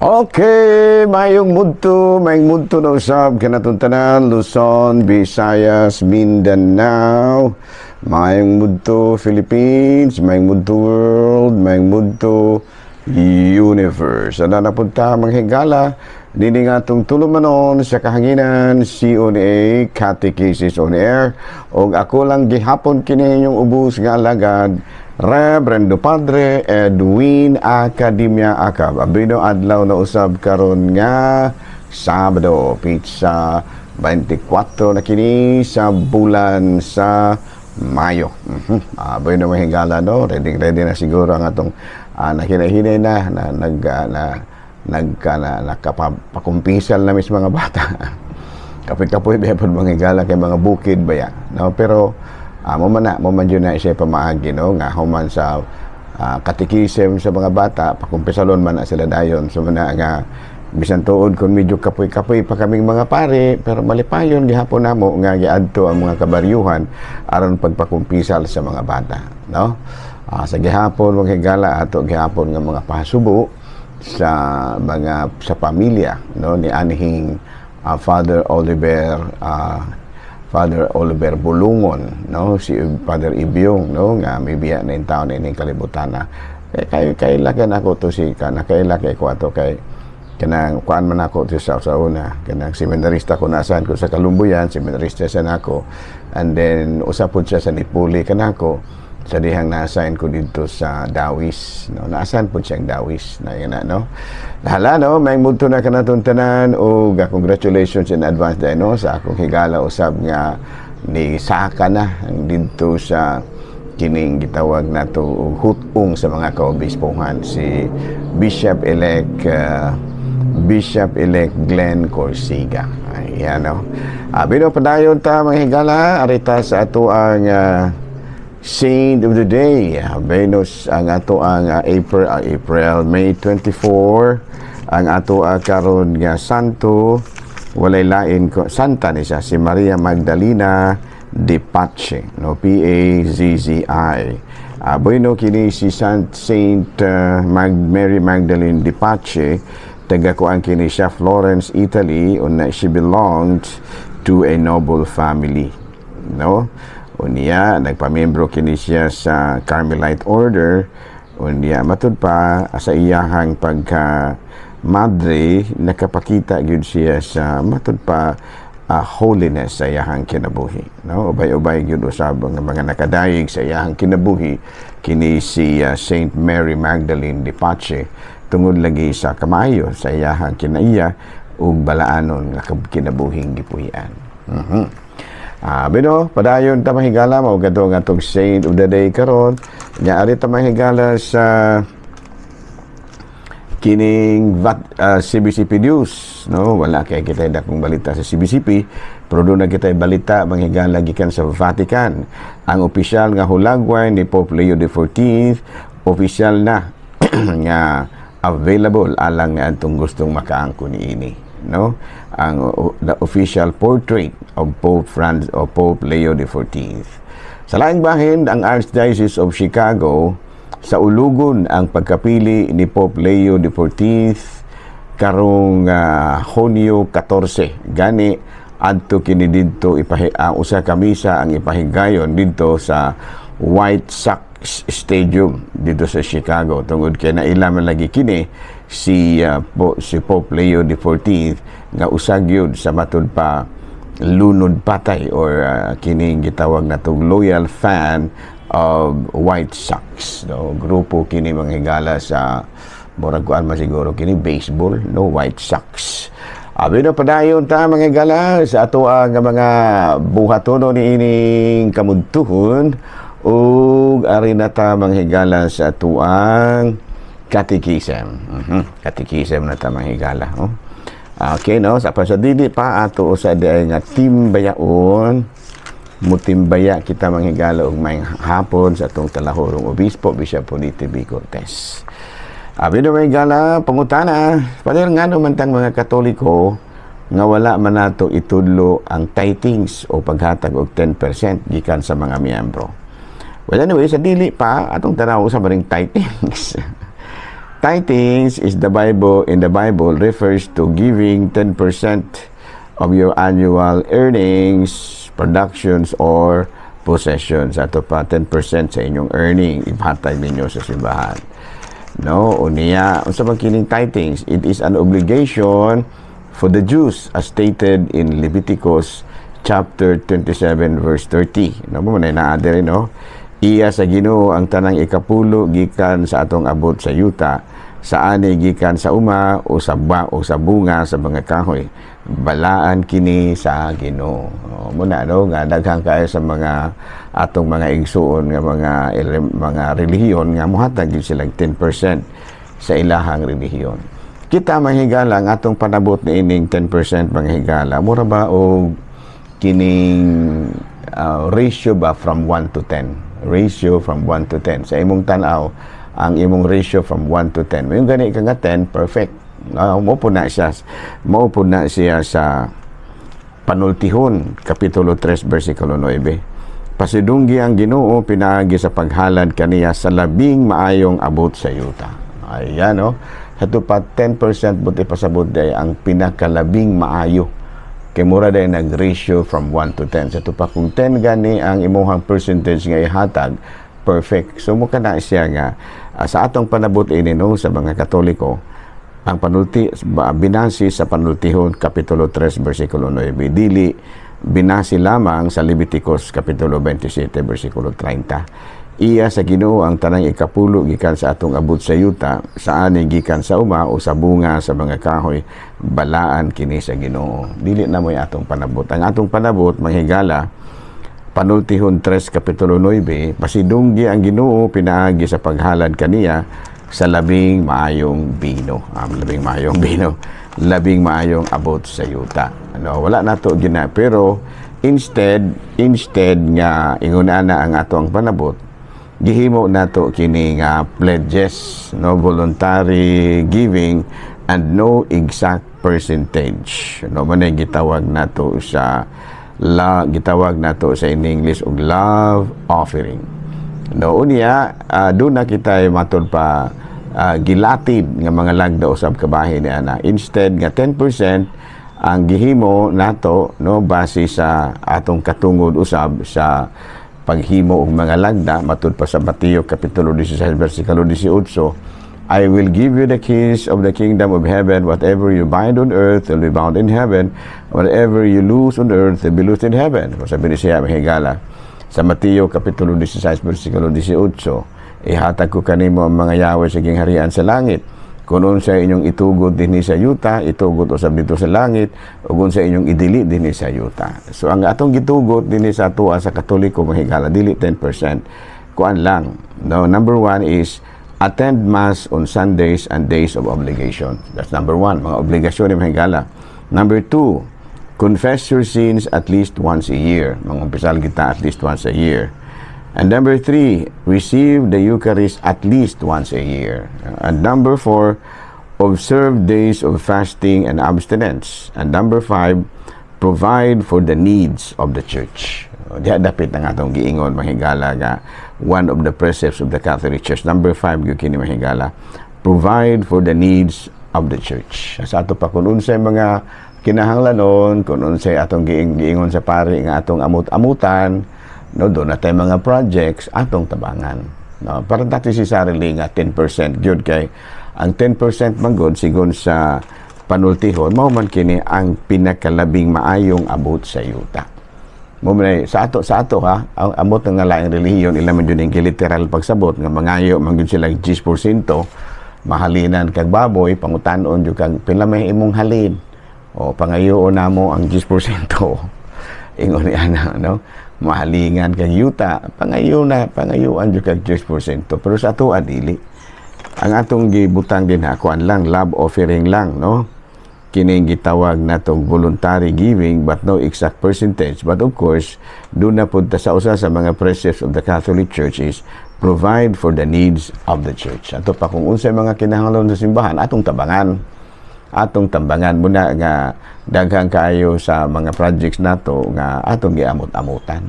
Okay, mayong mudto na usab kinatuntanan Luzon, Visayas, Mindanao. Mayong mudto Philippines, mayong mudto world, mayong mudto universe. Ana na punta mga higala dini nga atong tulumanon sa kahanginan CONA Catechesis on Air og ako lang gihapon kini inyong ubos nga alagad Reverendo Padre Edwin Academia Acab. Abino adlaw na usab karon nga Sabado, pizza 24 na kini sa bulan sa Mayo. Abino mahigala no, ready na siguro ang atong nakinahinay na nakapakumpisal na mis mga bata. Kapoy-kapoy bepod mga higala kay mga bukid baya. No, pero mo man yun na siya pamaagi no nga human sa katikisem sa mga bata pakumpisalon man na sila dayon so man nga bisan tuod kung medyo kapoy-kapoy pa kaming mga pare pero malipayon gihapon namo nga giadto ang mga kabaryuhan aron pagpakumpisal sa mga bata no. Sa gihapon mga higala ato gihapon nga mga pasubo sa pamilya no ni anhing Father Oliver Bulungon no, si Father Ibyong no nga may biya na in taon na kalibutan na kay lagan ako to si nakailaki ko ato kay kanang kuan man ako to sa una kanang seminarista ko nasaan ko sa Kalumbuyan, seminarista sa nako, and then usapod siya sa Nipuli kanako sa dihang na-assign ko dito sa Dawis no, na-assign po siyang Dawis na yun no. Hala no, may mudto na kanatong tanan o congratulations in advance dahil no sa akong higala usab nga ni Saka na dito sa kining gitawag na to hutong sa mga kaobispohan si Bishop-elect Glenn Corsiga. Ayan no. Bino padayon ta mga higala arita sa ato ang Saint of the Day, Venus ang ato ang May 24 ang ato karon nga santo walay lain ko santa ni siya si Maria Magdalena de Pace no P-A-Z-Z-I. Bueno kini si Saint Mary Magdalene de Pace taga ko ang kini siya Florence, Italy and she belonged to a noble family no. Unya nagpamembro kini siya sa Carmelite Order. Unya matud pa sa iyahang pagka madre nakapakita gyud siya sa matud pa holiness sa iyahang kinabuhi no. Ubay-ubay gyud usab ang mga nakadayeg sa iyahang kinabuhi kini si Saint Mary Magdalene de Pace tungod lagi sa kamayo sa iyahang kinaiya ug balaanon nga kinabuhing gipuy-an. Bino, padayon ta mahigala mao gadto nga tong Saint of the Day karon. Nya ari ta mahigala sa kining CBCP News no. Wala kay kita dakong balita sa CBCP pero doon na kita balita manghigala gikan sa Vatican. Ang opisyal nga hulagway ni Pope Leo XIV opisyal na nga available alang nga atong gustong makaangko niini no. Ang the official portrait of Pope Leo XIV. Sa laing bahin ang Archdiocese of Chicago sa ulugon ang pagkapili ni Pope Leo XIV karong Hunyo 14 gani adto kini didto usa ka misa ang ipahigayon didto sa White Sox Stadium dito sa Chicago tungod kay nailaman lagi kini si Pope Leo XIV nga usag yun sa matud pa lunod patay or kining gitawag na tong loyal fan of White Sox no. Grupo kini mga higala sa murag kuan masiguro kini baseball no, White Sox. Abino padayon ta mga higala sa ato nga mga buhatono ni ining kamudtuhon ug ari na ta mga higala sa ato ang Catechism. Catechism na ta mga higala oh. Okay no, sa pasadili pa ato sa diay nga timbayaon mutimbaya kita mga higala og may hapon sa atong talahorong obispo Bishop Polite B. Cortez. Abino mga higala pangutana pader ngano man tang mga Katoliko nga wala man nato itudlo ang tithings o paghatag og 10% gikan sa mga miyembro. Well anyway, sa dili pa atong tanaw sa maring tithings Tithings is in the Bible refers to giving 10% of your annual earnings, productions, or possessions. Ato pa 10% sa inyong earning ipahatag ninyo sa simbahan. No, unya unsa man kining tithings? It is an obligation for the Jews as stated in Leviticus chapter 27 verse 30. No mo man naa diri no. Iya sa Ginoo ang tanang ikapulo gikan sa atong abot sa yuta, sa ani gikan sa uma o sa bunga sa mga kahoy. Balaan kini sa Ginoo. Muna no nga daghang kaayo sa mga atong mga igsuon nga mga relihiyon nga mohatag gyud sila 10% sa ilahang relihiyon. Kita manghigala ang atong panabot ni ining 10% manghigala mura ba og kining ratio ba from 1 to 10? Ratio from 1 to 10. Sa imong tanaw, ang imong ratio from 1 to 10. Yung gani ka nga 10, perfect. Maupo na siya sa Panultihon, Kapitulo 3, versikulo 9. Pasidunggi ang Ginoo, pinaagi sa paghalad kaniya sa labing maayong abot sa yuta. Ayan, no? Hato pa 10% buti pasabot day ang pinakalabing maayo. Kay mura day nag-ratio from 1 to 10. Sa pa kung 10 gani ang imuhang percentage nga ihatag, perfect. So mo kana siya nga sa atong panabot ini no sa mga Katoliko, ang binasi sa Panultihon Kapitulo 3 versikulo 9 dili binasi lamang sa Leviticus Kapitulo 27 versikulo 30. Iya sa Ginoo ang tanang ikapulo gikan sa atong abot sa yuta, sa ani gikan sa uma o sa bunga sa mga kahoy, balaan kini sa Ginoo. Dili na mo'y atong panabot. Ang atong panabot manghigala Panultihon 3 kapitulo 9, pasidunggi ang Ginoo pinaagi sa paghalad kaniya sa labing maayong bino. Labing maayong abot sa yuta. Ano, wala nato gina pero instead nga inguna ang atong panabot, gihimo nato kini nga pledges, no, voluntary giving and no exact percentage. No man gitawag nato sa in English og love offering. No unya do na kita matod pa gilatid nga mga lagda usab kabahin ni ana. Instead nga 10% ang gihimo nato no base sa atong katungod usab sa paghimo og mga lagda matud pa sa Mateo kapitulo 16 bersikulo 18. I will give you the keys of the kingdom of heaven. Whatever you bind on earth will be bound in heaven. Whatever you loose on earth will be loosed in heaven. Kung sabi ni siya mahigala sa Mateo kapitulo 16 bersikulo 18, ihatag ko kanimo ang mga yawa sa gingharian sa langit. Kung sa inyong itugod dinhi sa yuta, itugod usab dito sa langit, ug sa inyong idili dinhi sa yuta. So ang atong gitugot dinhi sa tuwa sa Katoliko mahigala dili 10%. Kuan lang. No, number 1 is attend mass on Sundays and days of obligation. That's number 1, mga obligasyon ni mahigala. Number 2, confess your sins at least once a year. Mangumpisal kita at least once a year. And number 3, receive the Eucharist at least once a year. And number 4, observe days of fasting and abstinence. And number 5, provide for the needs of the church. Diha dapit ang atong giingon mahigala nga one of the precepts of the Catholic Church. Number 5 gyud kini mahigala, provide for the needs of the church. Sa ato pa kun unsay mga kinahanglanon, kun unsay atong giingon sa pari nga atong amut-amutan, no, doon na tayo mga projects atong tabangan. No, para dati si sarili nga 10% gyud kay ang 10% man gud sigon sa Panultihon mao man kini ang pinakalabing maayong abot sa yuta. Mo man sa ato ha, ang amot nga laing relihiyon ila man jud literal pagsabot nga mangayo man gyud sila 10%, mahalinan kag baboy pangutan-on jud kag pila may imong halin. O pangayoon namo ang 10%. Ingon ni ana no. Mahalingan kag yuta, pangayuan jud kag 10%. Pero sa ato adili. Ang atong gibutang din kuan lang love offering lang no. Kining gitawag natong voluntary giving but no exact percentage. But of course, doon na punta sa usa sa mga precepts of the Catholic Church is provide for the needs of the church. Ato pa kung unsay mga kinahanglan sa simbahan atong tambangan muna nga daghang kaayo sa mga projects nato nga atong giamot-amutan.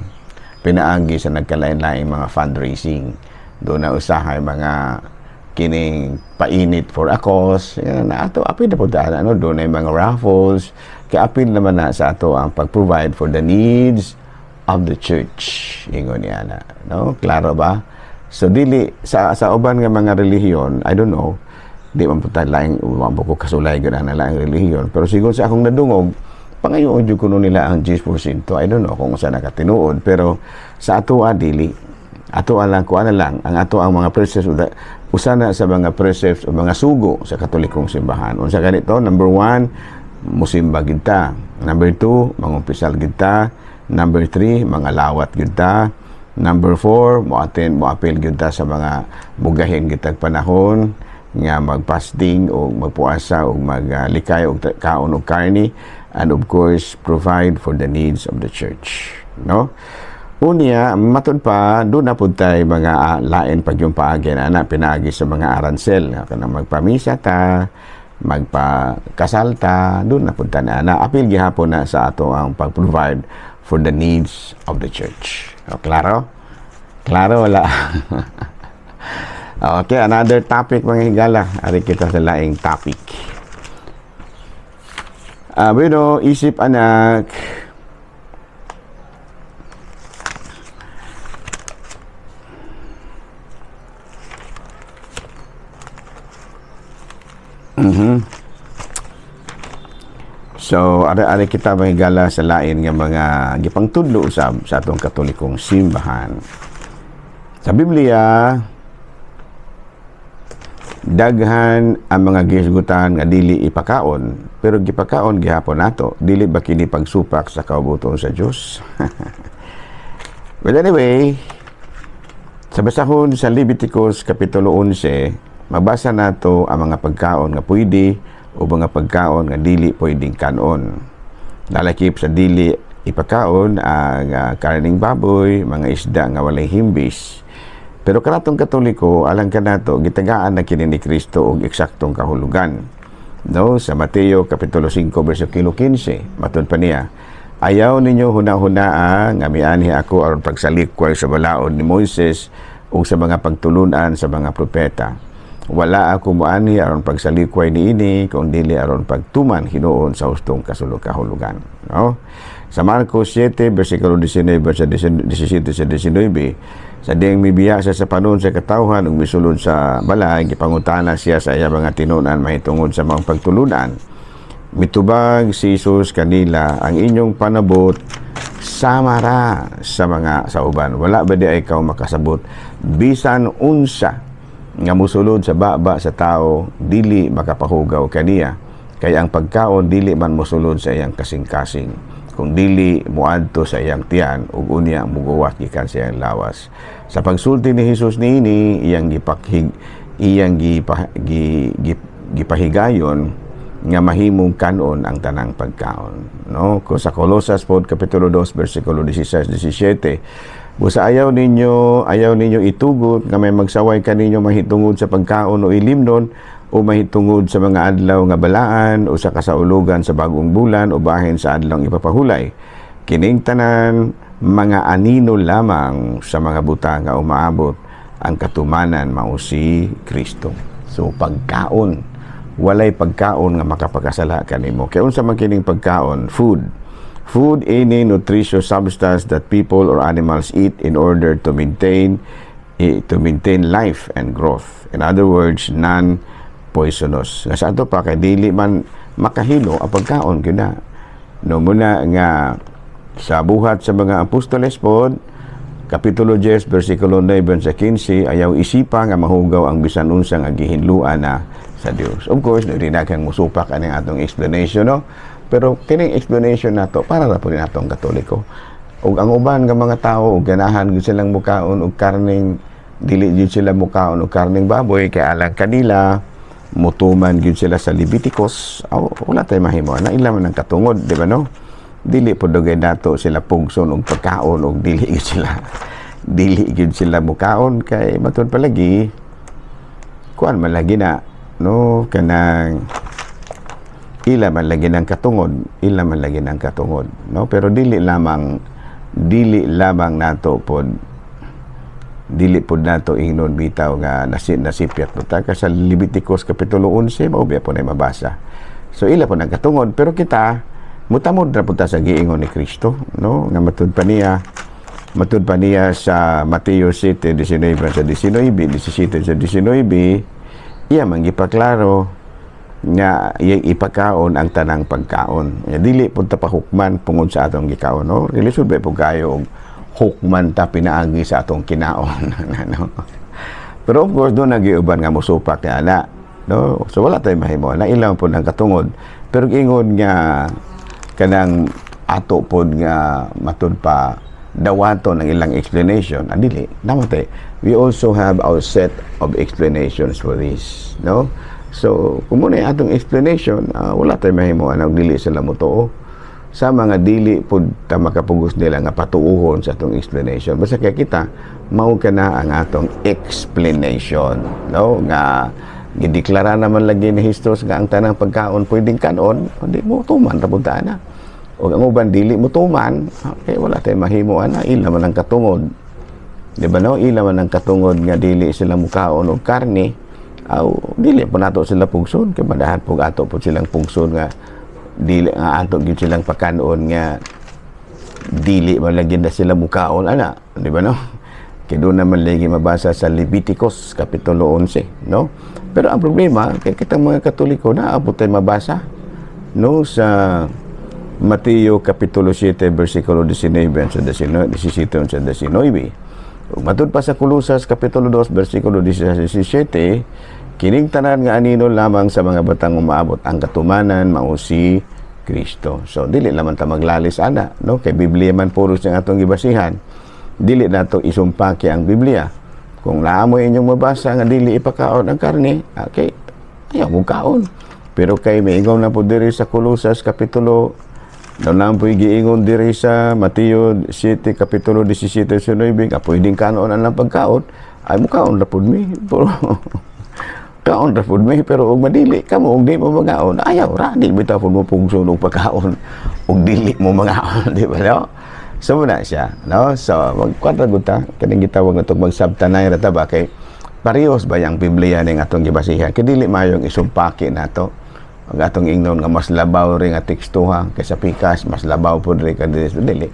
Pinaagi sa nagkalain-laing mga fundraising. Doon na usahay mga kining painit for a cause, na ato apil na po ano, doon ay mga raffles, kaya apil naman na sa ato ang pag-provide for the needs of the church. Ingon niya na, no? Klaro ba? So dili sa uban nga mga relihiyon, I don't know, di man po tayo laing ko kasulay gana na laing relihiyon, pero siguro sa akong nadungog, pangayoon yung kuno nila ang 10%. I don't know kung saan nakatinuod, pero sa ato dili. Ato lang ko lang ang ato ang mga precepts usana sa mga precepts o mga sugo sa Katolikong simbahan. Unsa ganito? Number 1, musimba gid ta. Number 2, mangumpisal gid ta. Number 3, mga lawat gid ta. Number 4, moapil gid ta sa mga bugahin gitag panahon nga magpasting o magpuasa o maglikay o kaon og karni, and of course provide for the needs of the church, no? Unya, matod pa, doon na po tayo mga lain pag yung paagi na pinagi sa mga aransel. Kaya magpamisa ta, magpakasal ta, doon na po tayo na apil gihapon na sa ato ang pag-provide for the needs of the church. O, klaro? Klaro, wala. Okay, another topic mga higala. Ari kita sa laing topic. Bueno, isip anak, So, ari kita mahigala sa lain nga mga gipangtudlo usab sa atong Katolikong simbahan. Sa Biblia, daghan ang mga gisgutan nga dili ipakaon, pero gipakaon gihapon nato, dili ba kini pagsupak sa kaubuton sa Dios? But anyway, sa basahon sa Leviticus Kapitulo 11, mabasa nato ang mga pagkaon nga pwede o mga pagkaon nga dili pwedeng kanon. Lalakip sa dili ipakaon ang karning baboy, mga isda nga walay himbis. Pero kanatong Katoliko, alang kanato gitagaan na kini ni Kristo og eksaktong kahulugan. No, sa Mateo Kapitulo 5 bersikulo 15, matud pa niya, ayaw ninyo huna-hunaa nga mianhi ako aron pagsalikway sa balaod ni Moises o sa mga pagtulunan sa mga propeta. Wala ako moanhi aron pagsalikway niini kung dili aron pagtuman hinuon sa hustong kahulugan. No? Sa Marcos 7 bersikulo 19 verse 17 sa 19, sa ding mibiya sa panon sa katawhan ug misulod sa balay, gipangutana siya sa iya mga tinunan mahitungod sa mga pagtulunan. Mitubag si Jesus kanila, ang inyong panabot samara sa mga sauban. Wala ba di ikaw makasabot bisan unsa nga musulod sa baba sa tao, dili makapahugaw kaniya, kaya ang pagkaon dili man musulod sa iyang kasing-kasing, kung dili muadto sa iyang tiyan ug unya muguwat gikan sa iyang lawas. Sa pagsulti ni Jesus niini, gipahigayon nga mahimong kanon ang tanang pagkaon. No? Sa Colosas pod Kapitulo 2 bersikulo 16-17, busa ayaw ninyo itugot nga may magsaway kaninyo mahitungod sa pagkaon o ilimnon o mahitungod sa mga adlaw nga balaan o sa kasaulugan sa bagong bulan o bahin sa adlaw ipapahulay. Kining tanan mga anino lamang sa mga buta nga umaabot ang katumanan mao si Kristo. So pagkaon, walay pagkaon nga makapagkasala kanimo. Kaya unsa man kining pagkaon? Food any nutritious substance that people or animals eat in order to maintain life and growth. In other words, non-poisonous. Nga sa ato pa, kay dili man makahilo ang pagkaon kina. No, muna nga sa buhat sa mga apostoles pod, Kapitulo 10, versikulo 9 sa 15, ayaw isipa nga mahugaw ang bisan unsa nga gihinluan na sa Dios. Of course, dinakang musupak aning atong explanation, no? Pero kining explanation nato para ra po nato ang Katoliko. Ug ang uban nga mga tawo ug ganahan gyud silang mukaon og karning dili gyud sila mukaon og karning baboy kay alang kanila mutuman gyud sila sa Leviticus. Wala tay mahimo na ila man ang katungod, di ba no? Dili pod dugay nato sila pugson og pagkaon og dili gyud sila mukaon kay matud palagi kuan man lagi na no kanang ila man lagi ng katungod, no? Pero dili lamang nato pod dili pud nato ingnon bitaw nga nasipyat ta ka sa Leviticus kapitulo 11 mao biya po na mabasa. So ila po nagkatungod, pero kita mutamod ra pud ta sa giingon ni Kristo, no, nga matud pa niya sa Mateo 7:19 sa 19, 17 sa 19, iya man gipaklaro nga iyang ipakaon ang tanang pagkaon. Dili pud ta pahukman pungod sa atong gikaon, no? Relisod ba po kayo og hukman ta pinaagi sa atong kinaon, no? Pero of course doon nagiuban nga mosupak ni ana, no? So wala tay mahimo na ilang pud ang katungod, pero ingon nga kanang ato pod nga matud pa dawaton ang ilang explanation, dili namatay. We also have our set of explanations for this, no? So kung muna atong explanation, wala tay mahimo ang dili sila motoo sa mga dili pod ta makapugos nila nga patuuhon sa atong explanation. Basta kay kita mao kana ang atong explanation, no, nga gideklara naman lagi ni Jesus nga ang tanang pagkaon pwedeng kanon, di mo tuman ra pud na. O ang uban dili mo tuman, okay, wala tay mahimo ana, ila man ang katungod. Di ba, no? Ila man ang katungod nga dili sila mukaon og karne, aw dili po nato sila pugson, kay madahan pug ato po silang pugson nga dili nga ato gid silang pakanon nga dili man lagi na sila mukaon ana, di ba, no? Kay doon naman lagi mabasa sa Leviticus kapitulo 11, no? Pero ang problema kay kitang mga Katoliko na abot tay mabasa, no, sa Mateo kapitulo 7 bersikulo 19 sa 17 sa 19. Matud pa sa Kolosas kapitulo 2 bersikulo 17, kining tanan nga anino lamang sa mga batang umaabot ang katumanan mao si Kristo. So dili lamang ta maglalis ana, no, kay Biblia man puros ang atong gibasihan. Dili nato isumpaki ang Biblia. Kung naamo inyong mabasa nga dili ipakaon ang karne, okay, ayaw mo kaon. Pero kay maingon na po diri sa Kolosas kapitulo na po giingon diri sa Mateo 7 kapitulo 17 sa 9 nga pwedeng kanon ang pagkaon, ay mo kaon ra pud mi. Kaon ra pud mi, pero og madili kamo og di mo magaon, ayaw ra di bitaw pud mo pungson og pagkaon og dili mo magaon, di ba, no? So muna siya, no? So magkwadra gud ta kaning gitawag nato magsabtanay ra ta ba kay parehos ba yang Biblia ning atong gibasihan, kay dili mayong isumpaki nato ang atong ingnon nga mas labaw ring nga tekstuha kaysa pikas, mas labaw pud ri kadili dili.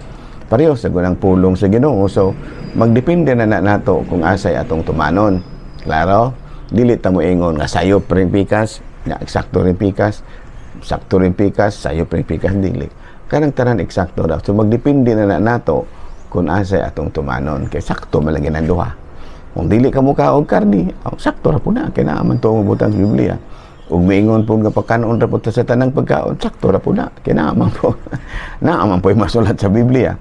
Pareho sa gunang pulong sa Ginoo. So magdepende na nato kung asay atong tumanon. Klaro? Dili ta mo ingon nga sayop ring pikas, nga eksakto ring pikas, sakto ring pikas, sayop ring pikas, dili. Kanang tanan eksakto daw. So magdepende na nato kung asay atong tumanon kay sakto malagi nang duha. Kung dili ka muka og karni, sakto ra pud na kay naa man tuong butang sa Biblia. Ug maingon po nga pagkanon ra po sa tanang pagkaon, sakto ra po na, kinaaman po. Naaman po yung masulat sa Biblia.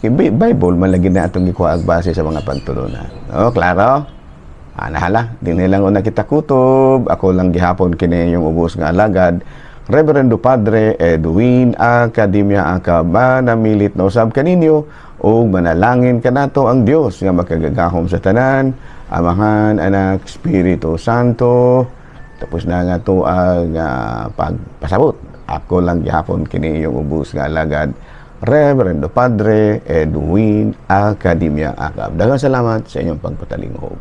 Bible, malagi na itong ikuha base sa mga pagtulunan. O, klaro? Nahala, din nilang una kita kutob. Ako lang gihapon kini yung ubos nga alagad. Reverendo Padre Edwin Academia Acaba na milit na usab kaninyo o manalangin ka nato ang Dios nga makagagahom sa tanan, Amahan, Anak, Espiritu Santo. Tapos na nga to ang pagpasabot. Ako lang gihapon kini yung ubos nga alagad, Reverendo Padre Edwin Academia Acab. Daghang salamat sa inyong pagpatalinghob.